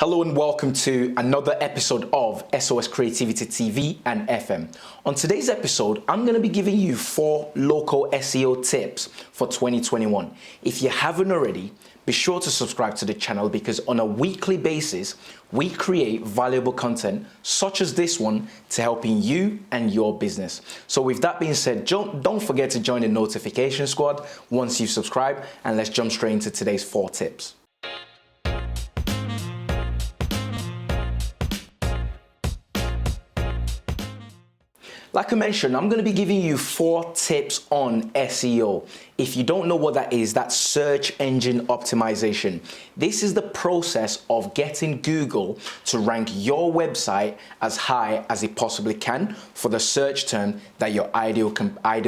Hello and welcome to another episode of SOS Creativity TV and FM. On today's episode, I'm going to be giving you 4 local SEO tips for 2021. If you haven't already, be sure to subscribe to the channel because on a weekly basis, we create valuable content such as this one to helping you and your business. So with that being said, don't forget to join the notification squad once you've subscribed, and let's jump straight into today's 4 tips. Like I mentioned, I'm going to be giving you 4 tips on SEO. If you don't know what that is, that's search engine optimization. This is the process of getting Google to rank your website as high as it possibly can for the search term that your ideal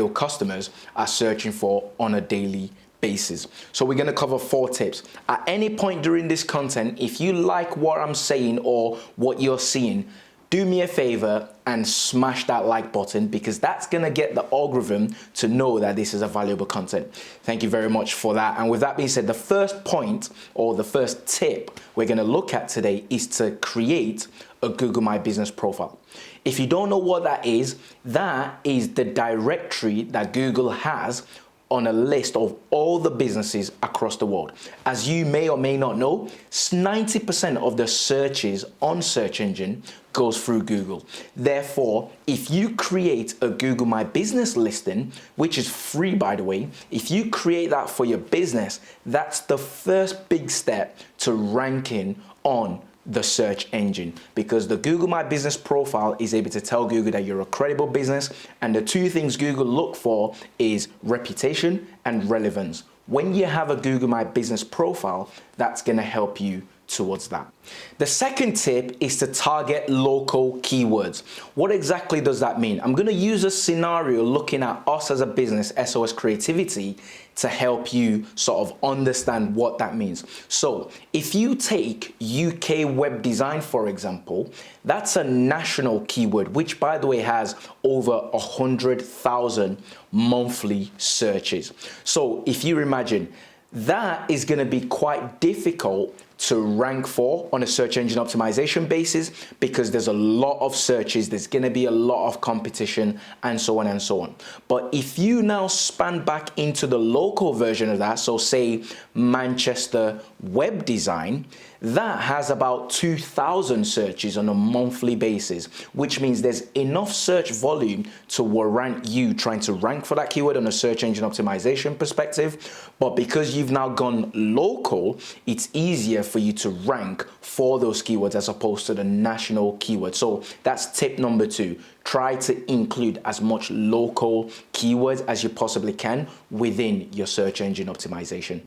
customers are searching for on a daily basis. So we're going to cover 4 tips. At any point during this content, if you like what I'm saying or what you're seeing, do me a favor and smash that like button because that's going to get the algorithm to know that this is a valuable content. Thank you very much for that. And with that being said, the first point or the first tip we're going to look at today is to create a Google My Business profile. If you don't know what that is the directory that Google has on a list of all the businesses across the world. As you may or may not know, 90% of the searches on search engine goes through Google. Therefore, if you create a Google My Business listing, which is free by the way, if you create that for your business, that's the first big step to ranking on the search engine, because the Google My Business profile is able to tell Google that you're a credible business, and the 2 things Google look for is reputation and relevance. When you have a Google My Business profile, that's going to help you towards that. The second tip is to target local keywords. What exactly does that mean? I'm going to use a scenario looking at us as a business, SOS Creativity, to help you sort of understand what that means. So if you take UK web design, for example, that's a national keyword, which by the way has over 100,000 monthly searches. So if you imagine, that is going to be quite difficult to rank for on a search engine optimization basis because there's a lot of searches, there's going to be a lot of competition, and so on and so on. But if you now span back into the local version of that, so say Manchester web design, that has about 2,000 searches on a monthly basis, which means there's enough search volume to warrant you trying to rank for that keyword on a search engine optimization perspective. But because you've now gone local, it's easier for you to rank for those keywords as opposed to the national keyword. So that's tip number 2. Try to include as much local keywords as you possibly can within your search engine optimization.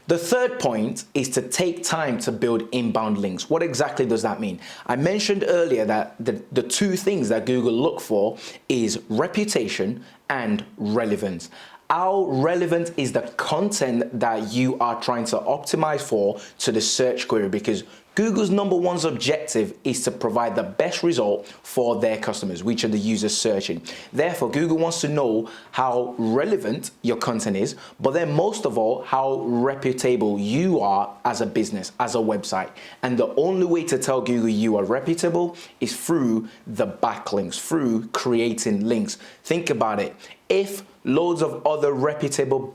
The third point is to take time to build inbound links. What exactly does that mean? I mentioned earlier that the 2 things that Google look for is reputation and relevance. How relevant is the content that you are trying to optimize for to the search query? Because Google's number 1 objective is to provide the best result for their customers, which are the users searching. Therefore, Google wants to know how relevant your content is, but then most of all, how reputable you are as a business, as a website. And the only way to tell Google you are reputable is through the backlinks, through creating links. Think about it. If loads of other reputable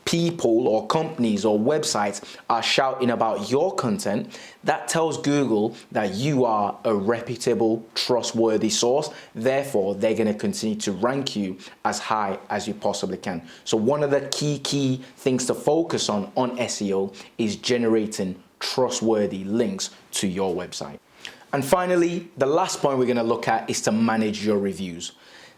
people or companies or websites are shouting about your content, that tells Google that you are a reputable, trustworthy source. Therefore, they're going to continue to rank you as high as you possibly can. So one of the key things to focus on SEO is generating trustworthy links to your website. And finally, the last point we're going to look at is to manage your reviews.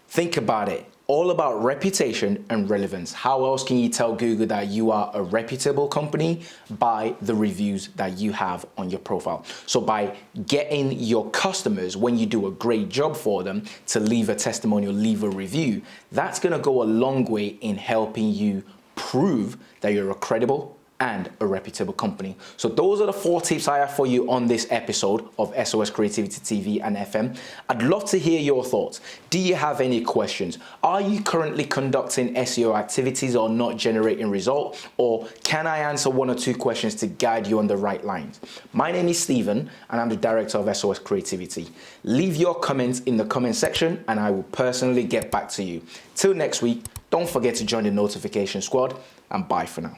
Think about it. All about reputation and relevance. How else can you tell Google that you are a reputable company? By the reviews that you have on your profile. So by getting your customers, when you do a great job for them, to leave a testimonial, leave a review, that's going to go a long way in helping you prove that you're a credible and a reputable company. So those are the 4 tips I have for you on this episode of SOS Creativity TV and FM. I'd love to hear your thoughts. Do you have any questions? Are you currently conducting SEO activities or not generating results? Or can I answer 1 or 2 questions to guide you on the right lines? My name is Stephen and I'm the director of SOS Creativity. Leave your comments in the comment section and I will personally get back to you. Till next week, don't forget to join the notification squad and bye for now.